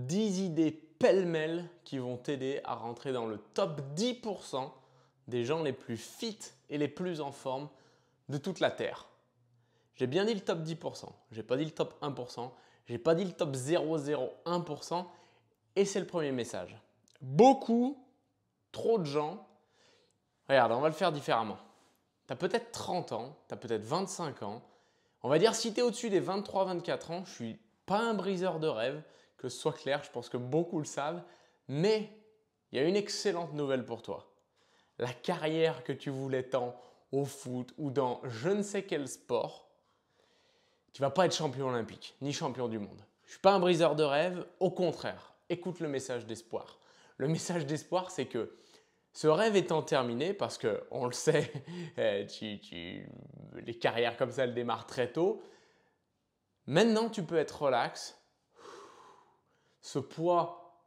10 idées pêle-mêle qui vont t'aider à rentrer dans le top 10% des gens les plus fit et les plus en forme de toute la Terre. J'ai bien dit le top 10%, j'ai pas dit le top 1%, j'ai pas dit le top 0,01% et c'est le premier message. Beaucoup, trop de gens, regarde, on va le faire différemment. Tu as peut-être 30 ans, tu as peut-être 25 ans. On va dire si tu es au-dessus des 23-24 ans, je ne suis pas un briseur de rêve, que ce soit clair, je pense que beaucoup le savent, mais il y a une excellente nouvelle pour toi. La carrière que tu voulais tant au foot ou dans je ne sais quel sport, tu ne vas pas être champion olympique ni champion du monde. Je ne suis pas un briseur de rêve, au contraire, écoute le message d'espoir. Le message d'espoir, c'est que ce rêve étant terminé, parce qu'on le sait, les carrières comme ça, elles démarrent très tôt. Maintenant, tu peux être relax. Ce poids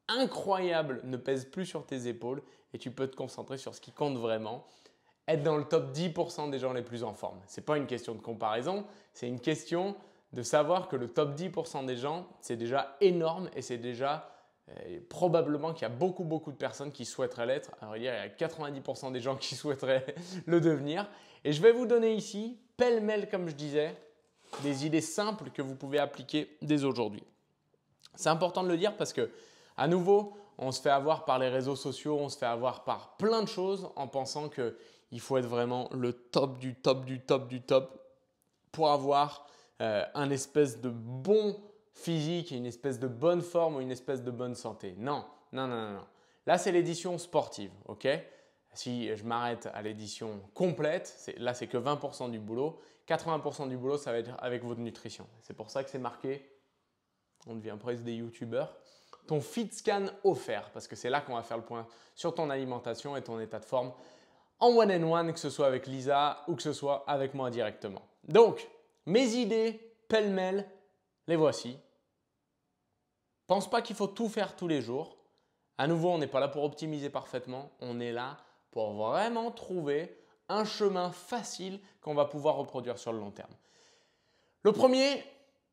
incroyable ne pèse plus sur tes épaules et tu peux te concentrer sur ce qui compte vraiment. Être dans le top 10% des gens les plus en forme. Ce n'est pas une question de comparaison, c'est une question de savoir que le top 10% des gens, c'est déjà énorme et c'est déjà probablement qu'il y a beaucoup de personnes qui souhaiteraient l'être. À vrai dire, il y a 90% des gens qui souhaiteraient le devenir. Et je vais vous donner ici, pêle-mêle comme je disais, des idées simples que vous pouvez appliquer dès aujourd'hui. C'est important de le dire parce que, à nouveau, on se fait avoir par les réseaux sociaux, on se fait avoir par plein de choses en pensant qu'il faut être vraiment le top du top du top du top pour avoir un espèce de bon physique, une espèce de bonne forme ou une espèce de bonne santé. Non. Là, c'est l'édition sportive, ok? Si je m'arrête à l'édition complète, là, c'est que 20% du boulot. 80% du boulot, ça va être avec votre nutrition. C'est pour ça que c'est marqué, on devient presque des youtubeurs, ton fit scan offert, parce que c'est là qu'on va faire le point sur ton alimentation et ton état de forme en one-on-one, que ce soit avec Lisa ou que ce soit avec moi directement. Donc, mes idées pêle-mêle, les voici. Pense pas qu'il faut tout faire tous les jours. À nouveau, on n'est pas là pour optimiser parfaitement. On est là pour vraiment trouver un chemin facile qu'on va pouvoir reproduire sur le long terme. Le premier,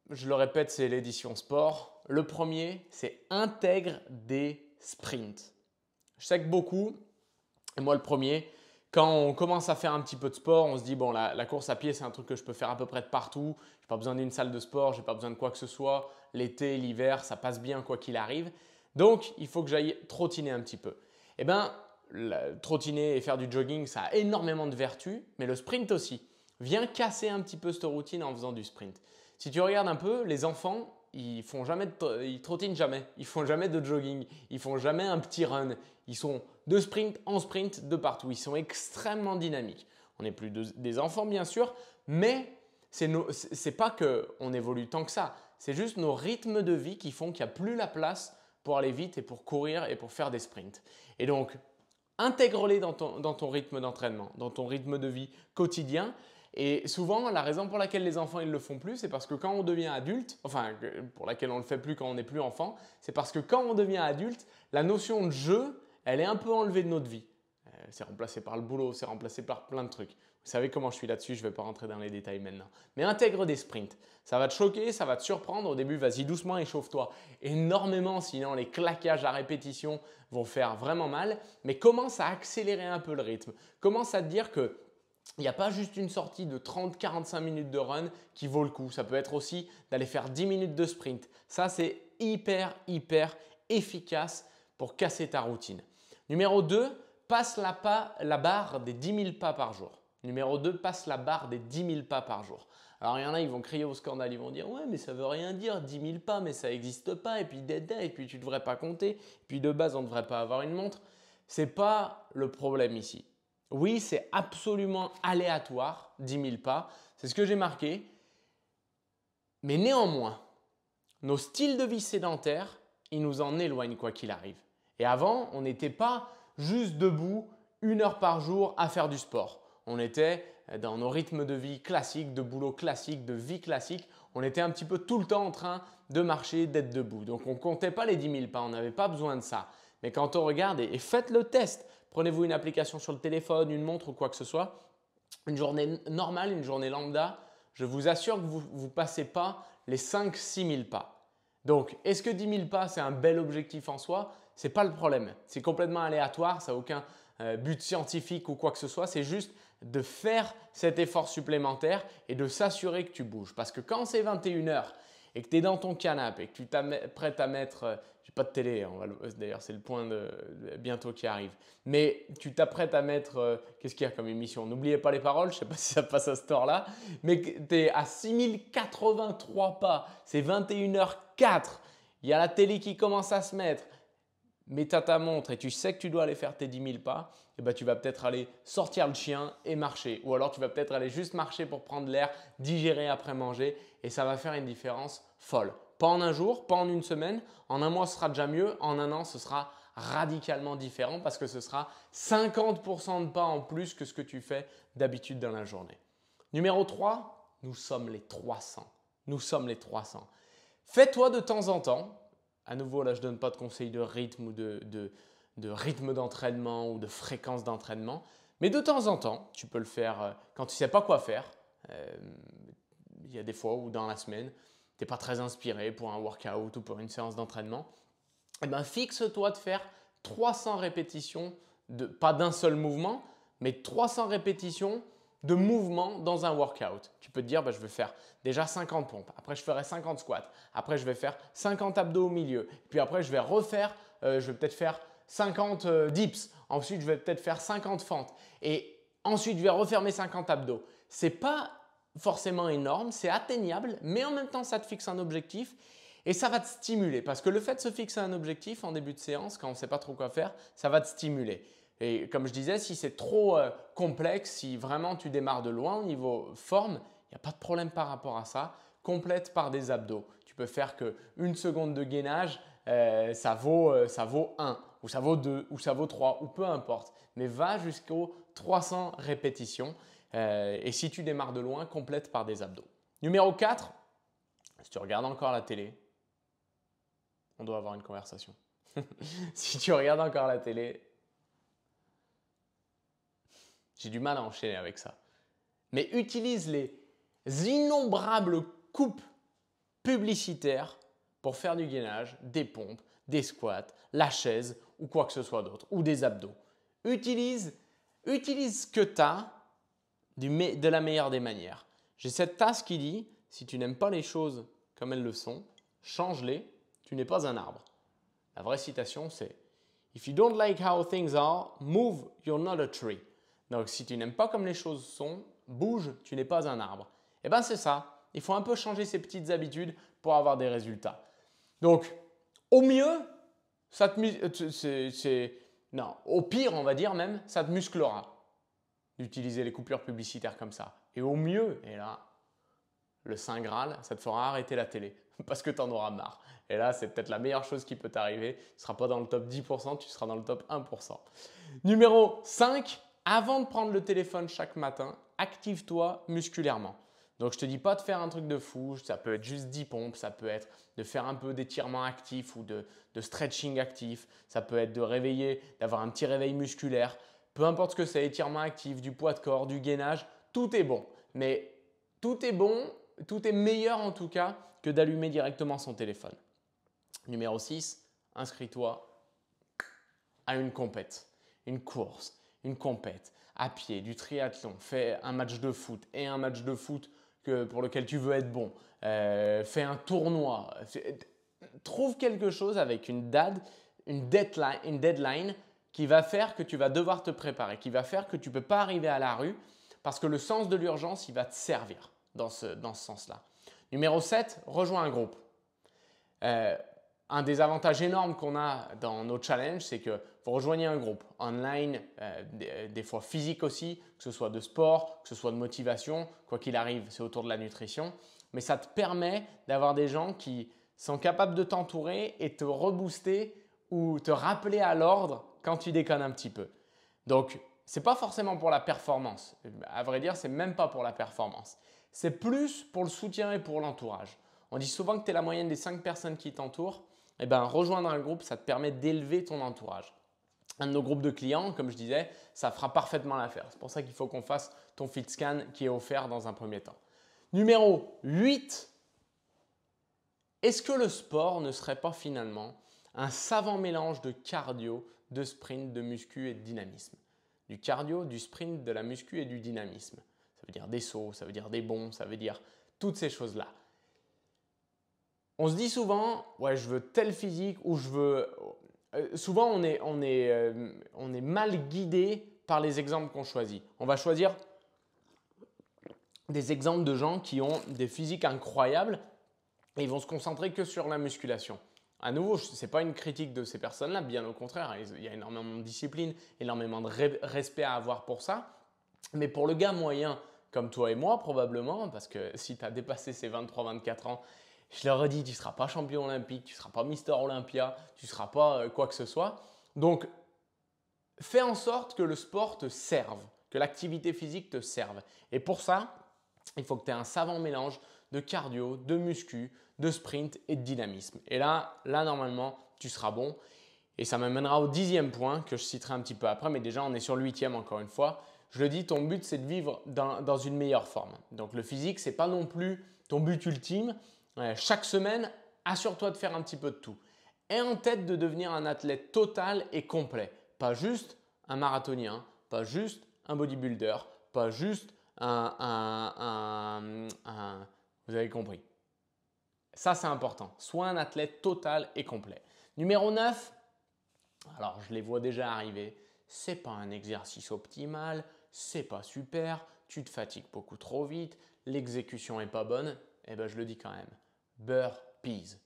je le répète, c'est l'édition sport. Le premier, c'est intègre des sprints. Je sais que beaucoup, et moi le premier, quand on commence à faire un petit peu de sport, on se dit bon, la course à pied, c'est un truc que je peux faire à peu près de partout. Je n'ai pas besoin d'une salle de sport, je n'ai pas besoin de quoi que ce soit. L'été, l'hiver, ça passe bien quoi qu'il arrive. Donc, il faut que j'aille trottiner un petit peu. Eh bien, trottiner et faire du jogging, ça a énormément de vertus, mais le sprint aussi. Viens casser un petit peu cette routine en faisant du sprint. Si tu regardes un peu, les enfants, ils trottinent jamais, ils font jamais de jogging, ils font jamais un petit run. Ils sont de sprint en sprint de partout. Ils sont extrêmement dynamiques. On n'est plus des enfants bien sûr, mais c'est pas qu'on évolue tant que ça. C'est juste nos rythmes de vie qui font qu'il n'y a plus la place pour aller vite et pour courir et pour faire des sprints. Et donc, intègre-les dans ton rythme d'entraînement, dans ton rythme de vie quotidien. Et souvent, la raison pour laquelle les enfants ils le font plus, c'est parce que quand on devient adulte, enfin pour laquelle on ne le fait plus quand on n'est plus enfant, c'est parce que quand on devient adulte, la notion de jeu, elle est un peu enlevée de notre vie. C'est remplacé par le boulot, c'est remplacé par plein de trucs. Vous savez comment je suis là-dessus, je ne vais pas rentrer dans les détails maintenant. Mais intègre des sprints. Ça va te choquer, ça va te surprendre. Au début, vas-y doucement, échauffe-toi énormément, sinon les claquages à répétition vont faire vraiment mal. Mais commence à accélérer un peu le rythme. Commence à te dire que il n'y a pas juste une sortie de 30-45 minutes de run qui vaut le coup. Ça peut être aussi d'aller faire 10 minutes de sprint. Ça, c'est hyper efficace pour casser ta routine. Numéro 2, passe la barre des 10 000 pas par jour. Numéro 2, passe la barre des 10 000 pas par jour. Alors, il y en a, ils vont crier au scandale, ils vont dire « Ouais, mais ça veut rien dire, 10 000 pas, mais ça n'existe pas, et puis tu ne devrais pas compter, et puis de base, on ne devrait pas avoir une montre. » Ce n'est pas le problème ici. Oui, c'est absolument aléatoire, 10 000 pas, c'est ce que j'ai marqué. Mais néanmoins, nos styles de vie sédentaires, ils nous en éloignent quoi qu'il arrive. Et avant, on n'était pas juste debout 1 heure par jour à faire du sport. On était dans nos rythmes de vie classiques, de boulot classique, de vie classique. On était un petit peu tout le temps en train de marcher, d'être debout. Donc, on ne comptait pas les 10 000 pas, on n'avait pas besoin de ça. Mais quand on regarde, et faites le test, prenez-vous une application sur le téléphone, une montre ou quoi que ce soit, une journée normale, une journée lambda, je vous assure que vous ne passez pas les 5-6 000 pas. Donc, est-ce que 10 000 pas, c'est un bel objectif en soi? Ce n'est pas le problème. C'est complètement aléatoire, ça n'a aucun but scientifique ou quoi que ce soit. C'est juste de faire cet effort supplémentaire et de s'assurer que tu bouges. Parce que quand c'est 21 heures et que tu es dans ton canapé et que tu t'apprêtes à mettre, j'ai pas de télé, d'ailleurs c'est le point bientôt qui arrive, mais tu t'apprêtes à mettre, qu'est-ce qu'il y a comme émission? N'oubliez pas les paroles, je ne sais pas si ça passe à cette heure-là, mais tu es à 6083 pas, c'est 21h04, il y a la télé qui commence à se mettre, mais tu as ta montre et tu sais que tu dois aller faire tes 10 000 pas, et ben tu vas peut-être aller sortir le chien et marcher. Ou alors tu vas peut-être aller juste marcher pour prendre l'air, digérer après manger et ça va faire une différence folle. Pas en un jour, pas en une semaine, en un mois ce sera déjà mieux, en un an ce sera radicalement différent parce que ce sera 50% de pas en plus que ce que tu fais d'habitude dans la journée. Numéro 3, nous sommes les 300. Nous sommes les 300. Fais-toi de temps en temps. À nouveau, là, je ne donne pas de conseils de rythme ou de rythme d'entraînement ou de fréquence d'entraînement. Mais de temps en temps, tu peux le faire quand tu ne sais pas quoi faire. Il y a des fois où dans la semaine, tu n'es pas très inspiré pour un workout ou pour une séance d'entraînement. Eh bien, fixe-toi de faire 300 répétitions, pas d'un seul mouvement, mais 300 répétitions de mouvements dans un workout. Tu peux te dire, je vais faire déjà 50 pompes, après je ferai 50 squats, après je vais faire 50 abdos au milieu, puis après je vais refaire, je vais peut-être faire 50 dips, ensuite je vais peut-être faire 50 fentes et ensuite je vais refaire mes 50 abdos. Ce n'est pas forcément énorme, c'est atteignable, mais en même temps ça te fixe un objectif et ça va te stimuler parce que le fait de se fixer un objectif en début de séance, quand on ne sait pas trop quoi faire, ça va te stimuler. Et comme je disais, si c'est trop complexe, si vraiment tu démarres de loin au niveau forme, il n'y a pas de problème par rapport à ça. Complète par des abdos. Tu peux faire qu'une seconde de gainage, ça vaut 1, ou ça vaut 2, ou ça vaut 3, ou peu importe. Mais va jusqu'aux 300 répétitions. Et si tu démarres de loin, complète par des abdos. Numéro 4, si tu regardes encore la télé, on doit avoir une conversation. Si tu regardes encore la télé, j'ai du mal à enchaîner avec ça. Mais utilise les innombrables coupes publicitaires pour faire du gainage, des pompes, des squats, la chaise ou quoi que ce soit d'autre, ou des abdos. Utilise ce que tu as de la meilleure des manières. J'ai cette tasse qui dit, si tu n'aimes pas les choses comme elles le sont, change-les, tu n'es pas un arbre. La vraie citation c'est « If you don't like how things are, move, you're not a tree ». Donc, si tu n'aimes pas comme les choses sont, bouge, tu n'es pas un arbre. Eh bien, c'est ça. Il faut un peu changer ses petites habitudes pour avoir des résultats. Donc, au mieux, au pire, on va dire même, ça te musclera d'utiliser les coupures publicitaires comme ça. Et au mieux, et là, le Saint Graal, ça te fera arrêter la télé parce que tu en auras marre. Et là, c'est peut-être la meilleure chose qui peut t'arriver. Tu ne seras pas dans le top 10%, tu seras dans le top 1%. Numéro 5. Avant de prendre le téléphone chaque matin, active-toi musculairement. Donc, je ne te dis pas de faire un truc de fou, ça peut être juste 10 pompes, ça peut être de faire un peu d'étirement actif ou de stretching actif, ça peut être de réveiller, d'avoir un petit réveil musculaire. Peu importe ce que c'est, étirement actif, du poids de corps, du gainage, tout est bon. Mais tout est bon, tout est meilleur en tout cas que d'allumer directement son téléphone. Numéro 6, inscris-toi à une compète, une course, une compète, à pied, du triathlon, fais un match de foot et un match de foot pour lequel tu veux être bon, fais un tournoi, trouve quelque chose avec une deadline qui va faire que tu vas devoir te préparer, qui va faire que tu ne peux pas arriver à la rue parce que le sens de l'urgence, il va te servir dans ce sens-là. Numéro 7, rejoins un groupe. Un des avantages énormes qu'on a dans nos challenges, c'est que vous rejoignez un groupe online, des fois physique aussi, que ce soit de sport, que ce soit de motivation, quoi qu'il arrive, c'est autour de la nutrition. Mais ça te permet d'avoir des gens qui sont capables de t'entourer et te rebooster ou te rappeler à l'ordre quand tu déconnes un petit peu. Donc, ce n'est pas forcément pour la performance. À vrai dire, ce n'est même pas pour la performance. C'est plus pour le soutien et pour l'entourage. On dit souvent que tu es la moyenne des 5 personnes qui t'entourent. Eh bien, rejoindre un groupe, ça te permet d'élever ton entourage. Un de nos groupes de clients, comme je disais, ça fera parfaitement l'affaire. C'est pour ça qu'il faut qu'on fasse ton fit scan qui est offert dans un premier temps. Numéro 8, est-ce que le sport ne serait pas finalement un savant mélange de cardio, de sprint, de muscu et de dynamisme? Du cardio, du sprint, de la muscu et du dynamisme. Ça veut dire des sauts, ça veut dire des bonds, ça veut dire toutes ces choses-là. On se dit souvent, ouais, je veux tel physique ou je veux… souvent, on est mal guidé par les exemples qu'on choisit. On va choisir des exemples de gens qui ont des physiques incroyables et ils vont se concentrer que sur la musculation. À nouveau, ce n'est pas une critique de ces personnes-là, bien au contraire, il y a énormément de discipline, énormément de respect à avoir pour ça. Mais pour le gars moyen, comme toi et moi probablement, parce que si tu as dépassé ces 23-24 ans, je leur ai dit, tu ne seras pas champion olympique, tu ne seras pas Mister Olympia, tu ne seras pas quoi que ce soit. Donc, fais en sorte que le sport te serve, que l'activité physique te serve. Et pour ça, il faut que tu aies un savant mélange de cardio, de muscu, de sprint et de dynamisme. Et là normalement, tu seras bon. Et ça m'amènera au 10e point que je citerai un petit peu après, mais déjà on est sur le 8e encore une fois. Je le dis, ton but c'est de vivre dans une meilleure forme. Donc le physique, ce n'est pas non plus ton but ultime. Chaque semaine, assure-toi de faire un petit peu de tout. Aie en tête de devenir un athlète total et complet. Pas juste un marathonien, pas juste un bodybuilder, pas juste vous avez compris. Ça, c'est important. Sois un athlète total et complet. Numéro 9, alors je les vois déjà arriver. C'est pas un exercice optimal, c'est pas super, tu te fatigues beaucoup trop vite, l'exécution est pas bonne. Eh bien, je le dis quand même. Burpees,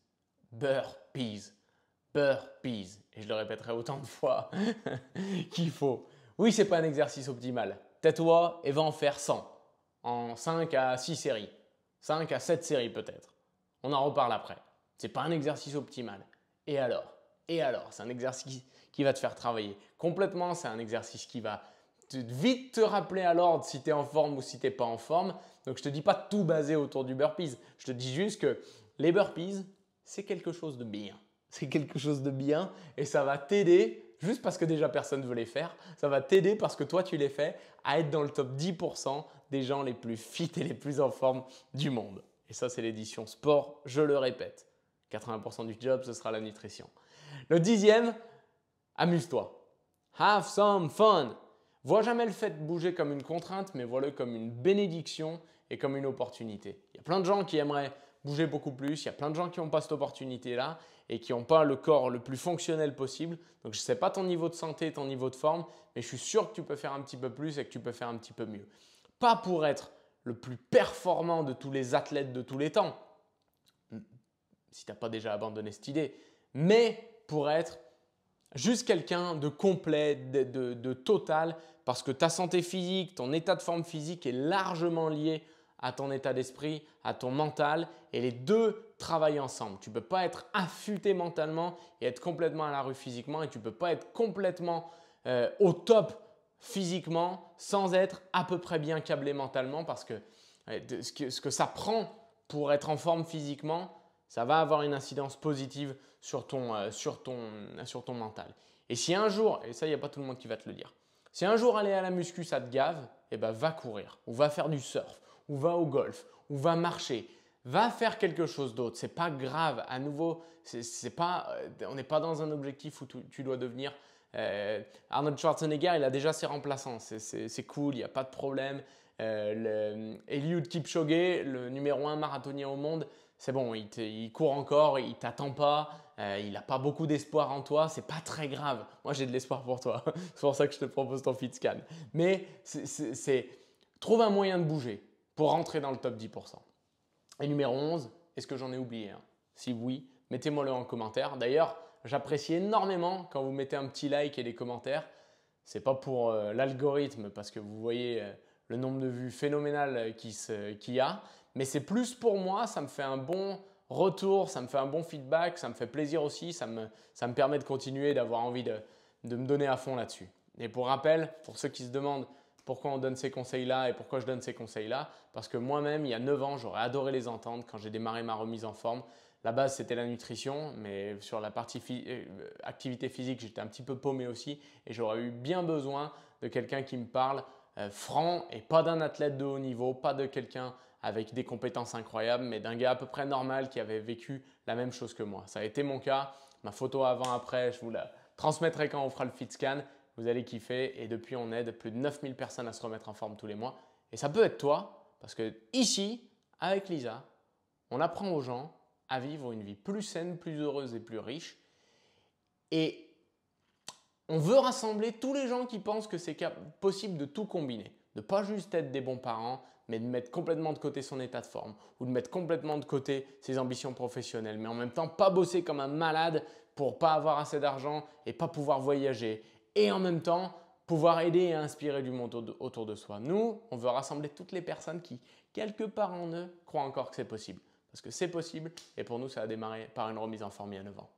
burpees, burpees. Et je le répéterai autant de fois qu'il faut. Oui, c'est pas un exercice optimal. Tais-toi et va en faire 100 en 5 à 6 séries, 5 à 7 séries peut-être. On en reparle après. Ce n'est pas un exercice optimal. Et alors, c'est un exercice qui va te faire travailler complètement. C'est un exercice qui va vite te rappeler à l'ordre si tu es en forme ou si tu n'es pas en forme. Donc, je ne te dis pas de tout baser autour du burpees. Je te dis juste que les burpees, c'est quelque chose de bien. C'est quelque chose de bien et ça va t'aider, juste parce que déjà personne ne veut les faire, ça va t'aider parce que toi tu les fais à être dans le top 10% des gens les plus fit et les plus en forme du monde. Et ça, c'est l'édition sport, je le répète. 80% du job, ce sera la nutrition. Le 10e, amuse-toi. Have some fun. Vois jamais le fait de bouger comme une contrainte, mais vois-le comme une bénédiction et comme une opportunité. Il y a plein de gens qui aimeraient bouger beaucoup plus, il y a plein de gens qui n'ont pas cette opportunité-là et qui n'ont pas le corps le plus fonctionnel possible. Donc, je ne sais pas ton niveau de santé, ton niveau de forme, mais je suis sûr que tu peux faire un petit peu plus et que tu peux faire un petit peu mieux. Pas pour être le plus performant de tous les athlètes de tous les temps, si tu n'as pas déjà abandonné cette idée, mais pour être juste quelqu'un de complet, de total, parce que ta santé physique, ton état de forme physique est largement lié à ton état d'esprit, à ton mental, et les deux travaillent ensemble. Tu ne peux pas être affûté mentalement et être complètement à la rue physiquement, et tu ne peux pas être complètement au top physiquement sans être à peu près bien câblé mentalement, parce que ce que ça prend pour être en forme physiquement, ça va avoir une incidence positive sur ton mental. Et si un jour, et ça, il n'y a pas tout le monde qui va te le dire, si un jour aller à la muscu, ça te gave, eh ben, va courir, ou va faire du surf, ou va au golf, ou va marcher. Va faire quelque chose d'autre. Ce n'est pas grave. À nouveau, on n'est pas dans un objectif où tu dois devenir… Arnold Schwarzenegger, il a déjà ses remplaçants. C'est cool, il n'y a pas de problème. Eliud Kipchoge, le numéro 1 marathonien au monde, c'est bon, il court encore, il ne t'attend pas, il n'a pas beaucoup d'espoir en toi, c'est pas très grave. Moi, j'ai de l'espoir pour toi. C'est pour ça que je te propose ton FitScan. Mais trouve un moyen de bouger pour rentrer dans le top 10%. Et numéro 11, est-ce que j'en ai oublié un? Si oui, mettez-moi-le en commentaire. D'ailleurs, j'apprécie énormément quand vous mettez un petit like et des commentaires. Ce n'est pas pour l'algorithme parce que vous voyez le nombre de vues phénoménal qu'il y a, mais c'est plus pour moi, ça me fait un bon retour, ça me fait un bon feedback, ça me fait plaisir aussi, ça me permet de continuer, d'avoir envie de me donner à fond là-dessus. Et pour rappel, pour ceux qui se demandent pourquoi on donne ces conseils-là et pourquoi je donne ces conseils-là, parce que moi-même, il y a 9 ans, j'aurais adoré les entendre quand j'ai démarré ma remise en forme. La base, c'était la nutrition, mais sur la partie activité physique, j'étais un petit peu paumé aussi et j'aurais eu bien besoin de quelqu'un qui me parle franc et pas d'un athlète de haut niveau, pas de quelqu'un avec des compétences incroyables, mais d'un gars à peu près normal qui avait vécu la même chose que moi. Ça a été mon cas. Ma photo avant-après, je vous la transmettrai quand on fera le fit scan. Vous allez kiffer et depuis, on aide plus de 9000 personnes à se remettre en forme tous les mois. Et ça peut être toi parce que ici, avec Lisa, on apprend aux gens à vivre une vie plus saine, plus heureuse et plus riche. Et on veut rassembler tous les gens qui pensent que c'est possible de tout combiner. De pas juste être des bons parents, mais de mettre complètement de côté son état de forme ou de mettre complètement de côté ses ambitions professionnelles. Mais en même temps, pas bosser comme un malade pour pas avoir assez d'argent et pas pouvoir voyager. Et en même temps, pouvoir aider et inspirer du monde autour de soi. Nous, on veut rassembler toutes les personnes qui, quelque part en eux, croient encore que c'est possible. Parce que c'est possible et pour nous, ça a démarré par une remise en forme il y a 9 ans.